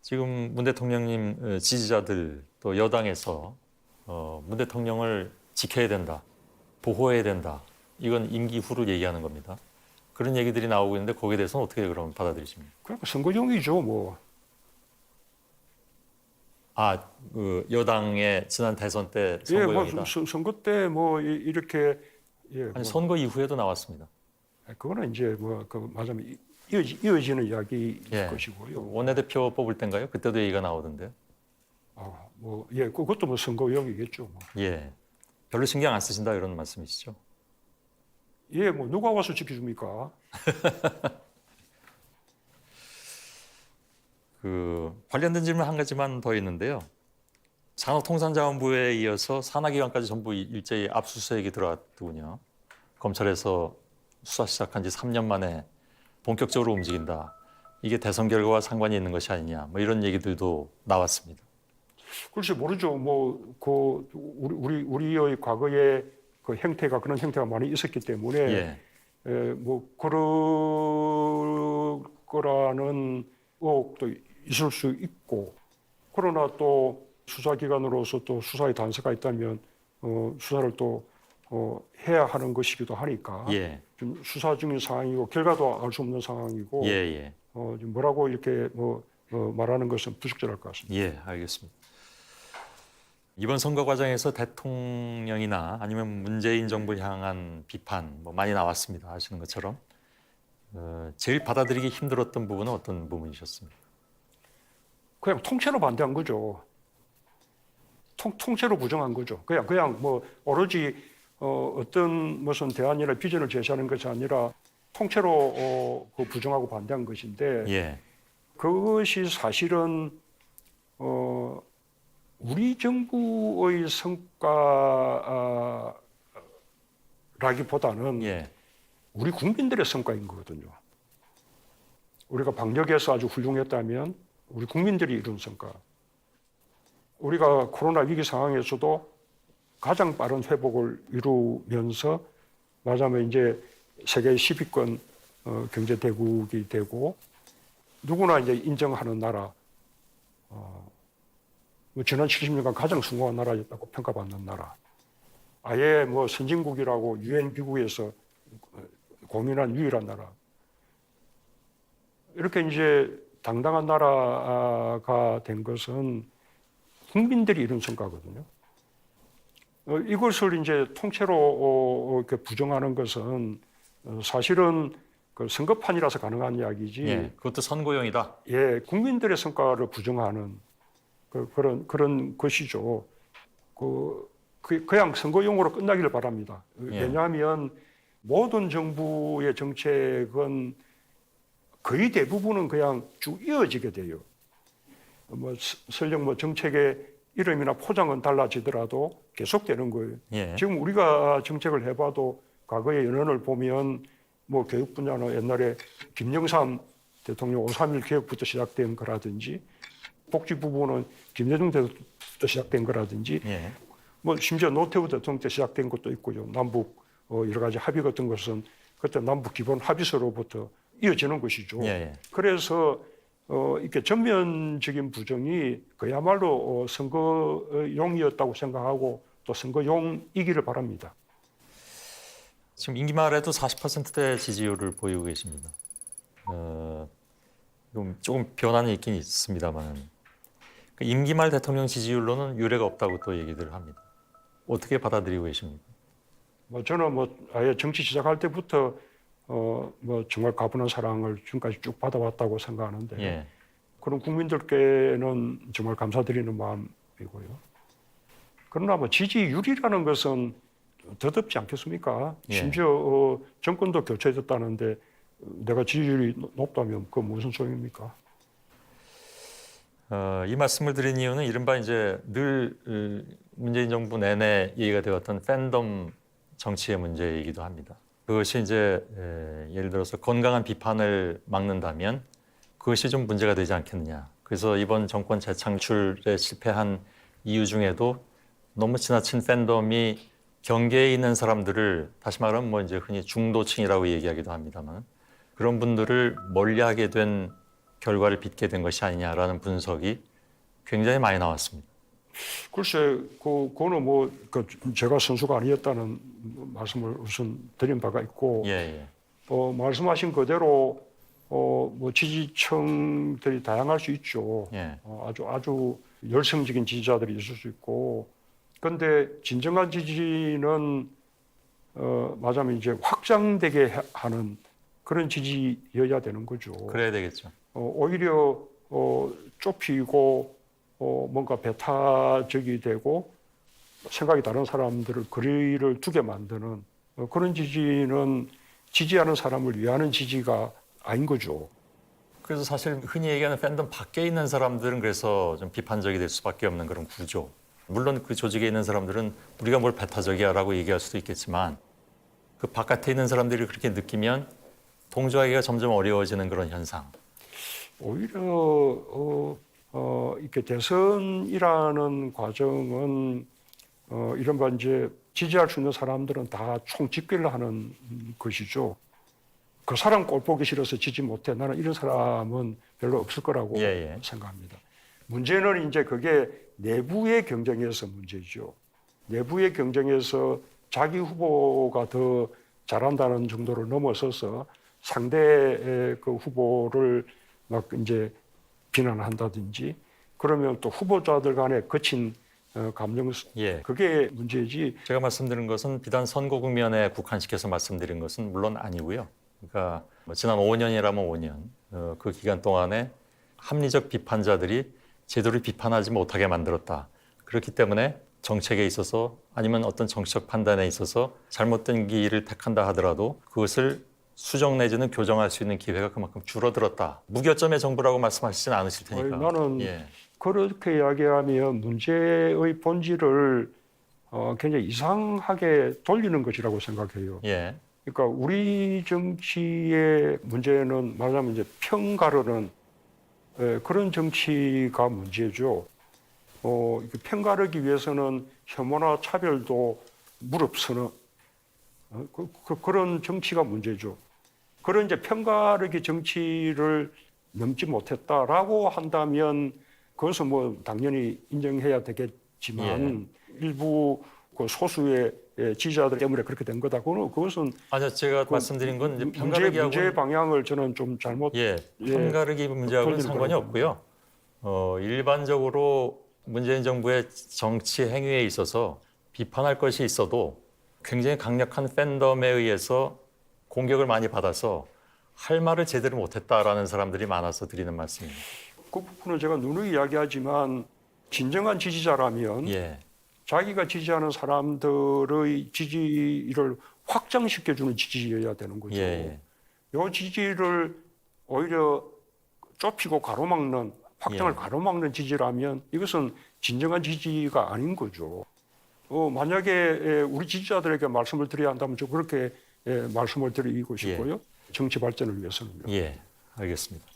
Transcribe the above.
지금 문 대통령님 지지자들 또 여당에서 문 대통령을 지켜야 된다, 보호해야 된다. 이건 임기 후를 얘기하는 겁니다. 그런 얘기들이 나오고 있는데 거기에 대해서는 어떻게 그럼 받아들이십니까? 그러니까 선거용이죠, 뭐. 그 여당의 지난 대선 때 예, 뭐 선거용이다. 선거 때 뭐 이렇게 예, 아니 뭐, 선거 이후에도 나왔습니다. 그거는 이제 뭐 그 말하자면 이어지는 이야기일 예. 것이고요. 원내대표 뽑을 때인가요? 그때도 얘기가 나오던데요. 뭐 예, 그것도 뭐 선거용이겠죠. 뭐. 예. 별로 신경 안 쓰신다 이런 말씀이시죠? 예, 뭐 누가 와서 지켜줍니까? 관련된 질문 한 가지만 더 있는데요. 산업통상자원부에 이어서 산하기관까지 전부 일제히 압수수색이 들어왔더군요. 검찰에서 수사 시작한 지 3년 만에 본격적으로 움직인다. 이게 대선 결과와 상관이 있는 것이 아니냐. 뭐 이런 얘기들도 나왔습니다. 글쎄 모르죠. 뭐 그 우리의 과거의 그 형태가 그런 형태가 많이 있었기 때문에 예. 뭐 그럴 거라는 의혹도 있을 수 있고 그러나 또 수사기관으로서 또 수사의 단서가 있다면 수사를 또 해야 하는 것이기도 하니까 예. 좀 수사 중인 상황이고 결과도 알 수 없는 상황이고 예, 예. 좀 뭐라고 이렇게 말하는 것은 부적절할 것 같습니다. 예, 알겠습니다. 이번 선거 과정에서 대통령이나 아니면 문재인 정부를 향한 비판 뭐 많이 나왔습니다. 아시는 것처럼. 제일 받아들이기 힘들었던 부분은 어떤 부분이셨습니까? 그냥 통째로 반대한 거죠. 통째로 부정한 거죠. 그냥 뭐 오로지 어떤 무슨 대안이나 비전을 제시하는 것이 아니라 통째로 그 부정하고 반대한 것인데 예. 그것이 사실은 우리 정부의 성과라기보다는 예. 우리 국민들의 성과인 거거든요. 우리가 방역에서 아주 훌륭했다면 우리 국민들이 이룬 성과. 우리가 코로나 위기 상황에서도 가장 빠른 회복을 이루면서 말하자면 이제 세계 10위권 경제 대국이 되고 누구나 이제 인정하는 나라, 뭐 지난 70년간 가장 성공한 나라였다고 평가받는 나라. 아예 뭐 선진국이라고 유엔 기구에서 공인한 유일한 나라. 이렇게 이제 당당한 나라가 된 것은 국민들이 이룬 성과거든요. 이것을 이제 통째로 이렇게 부정하는 것은 사실은 그 선거판이라서 가능한 이야기지. 예. 그것도 선거용이다. 예, 국민들의 성과를 부정하는 그런 것이죠. 그냥 선거용으로 끝나기를 바랍니다. 예. 왜냐하면 모든 정부의 정책은 거의 대부분은 그냥 쭉 이어지게 돼요. 설령 정책의 이름이나 포장은 달라지더라도 계속되는 거예요. 예. 지금 우리가 정책을 해봐도 과거의 연원을 보면 뭐 교육 분야는 옛날에 김영삼 대통령 5.3일 개혁부터 시작된 거라든지 복지 부분은 김대중 때부터 시작된 거라든지 예. 뭐 심지어 노태우 대통령 때 시작된 것도 있고요. 남북 여러 가지 합의 같은 것은 그때 남북 기본 합의서로부터 이어지는 것이죠. 예. 그래서 이렇게 전면적인 부정이 그야말로 선거용이었다고 생각하고 또 선거용이기를 바랍니다. 지금 임기 말에도 40%대 지지율을 보이고 계십니다. 조금 변화는 있긴 있습니다만 임기 말 대통령 지지율로는 유례가 없다고 또 얘기들을 합니다. 어떻게 받아들이고 계십니까? 저는 아예 정치 시작할 때부터 정말 가분한 사랑을 지금까지 쭉 받아왔다고 생각하는데 예. 그런 국민들께는 정말 감사드리는 마음이고요. 그러나 지지율이라는 것은 더덥지 않겠습니까? 예. 심지어 정권도 교체됐다는데 내가 지지율이 높다면 그건 무슨 소용입니까? 이 말씀을 드린 이유는 이른바 이제 늘 문재인 정부 내내 얘기가 되었던 팬덤 정치의 문제이기도 합니다. 그것이 이제 예를 들어서 건강한 비판을 막는다면 그것이 좀 문제가 되지 않겠느냐. 그래서 이번 정권 재창출에 실패한 이유 중에도 너무 지나친 팬덤이 경계에 있는 사람들을 다시 말하면 이제 흔히 중도층이라고 얘기하기도 합니다만 그런 분들을 멀리하게 된 결과를 빚게 된 것이 아니냐라는 분석이 굉장히 많이 나왔습니다. 글쎄, 그거는 제가 선수가 아니었다는 말씀을 우선 드린 바가 있고, 예, 말씀하신 그대로 지지층들이 다양할 수 있죠. 예. 아주 열성적인 지지자들이 있을 수 있고, 그런데 진정한 지지는 말하자면 이제 확장되게 하는 그런 지지여야 되는 거죠. 그래야 되겠죠. 오히려 좁히고 뭔가 배타적이 되고 생각이 다른 사람들을 거리를 두게 만드는 그런 지지는 지지하는 사람을 위하는 지지가 아닌 거죠. 그래서 사실 흔히 얘기하는 팬덤 밖에 있는 사람들은 그래서 좀 비판적이 될 수밖에 없는 그런 구조. 물론 그 조직에 있는 사람들은 우리가 뭘 배타적이야라고 얘기할 수도 있겠지만 그 바깥에 있는 사람들이 그렇게 느끼면 동조하기가 점점 어려워지는 그런 현상. 오히려 이렇게 대선이라는 과정은 이른바 이제 지지할 수 있는 사람들은 다 총집계를 하는 것이죠. 그 사람 꼴 보기 싫어서 지지 못해. 나는 이런 사람은 별로 없을 거라고 생각합니다. 문제는 이제 그게 내부의 경쟁에서 문제죠. 내부의 경쟁에서 자기 후보가 더 잘한다는 정도를 넘어서서 상대의 그 후보를 막 이제 비난한다든지 그러면 또 후보자들 간에 거친 감정, 그게 문제지. 제가 말씀드린 것은 비단 선거 국면에 국한시켜서 말씀드린 것은 물론 아니고요. 그러니까 지난 5년이라면 5년 그 기간 동안에 합리적 비판자들이 제도를 비판하지 못하게 만들었다. 그렇기 때문에 정책에 있어서 아니면 어떤 정치적 판단에 있어서 잘못된 길을 택한다 하더라도 그것을 수정 내지는 교정할 수 있는 기회가 그만큼 줄어들었다. 무교점의 정부라고 말씀하시진 않으실 테니까. 나는 그렇게 이야기하면 문제의 본질을 굉장히 이상하게 돌리는 것이라고 생각해요. 그러니까 우리 정치의 문제는 말하자면 이제 평가르는 그런 정치가 문제죠. 평가르기 위해서는 혐오나 차별도 무릅쓰는 그런 정치가 문제죠. 그런 이제 평가르기 정치를 넘지 못했다라고 한다면 그것은 당연히 인정해야 되겠지만 일부 그 소수의 지지자들 때문에 그렇게 된 거다. 그것은 아니요, 제가 말씀드린 건 이제 편가르기하고 문제의 방향을 저는 좀 잘못 편가르기 문제하고는 상관이 없고요. 일반적으로 문재인 정부의 정치 행위에 있어서 비판할 것이 있어도 굉장히 강력한 팬덤에 의해서 공격을 많이 받아서 할 말을 제대로 못했다라는 사람들이 많아서 드리는 말씀입니다. 그 부분은 제가 누누이 이야기하지만 진정한 지지자라면 자기가 지지하는 사람들의 지지를 확장시켜주는 지지여야 되는 거죠. 이 지지를 오히려 좁히고 가로막는, 확장을 가로막는 지지라면 이것은 진정한 지지가 아닌 거죠. 만약에 우리 지지자들에게 말씀을 드려야 한다면 저 그렇게 말씀을 드리고 싶고요. 정치 발전을 위해서는요. 알겠습니다.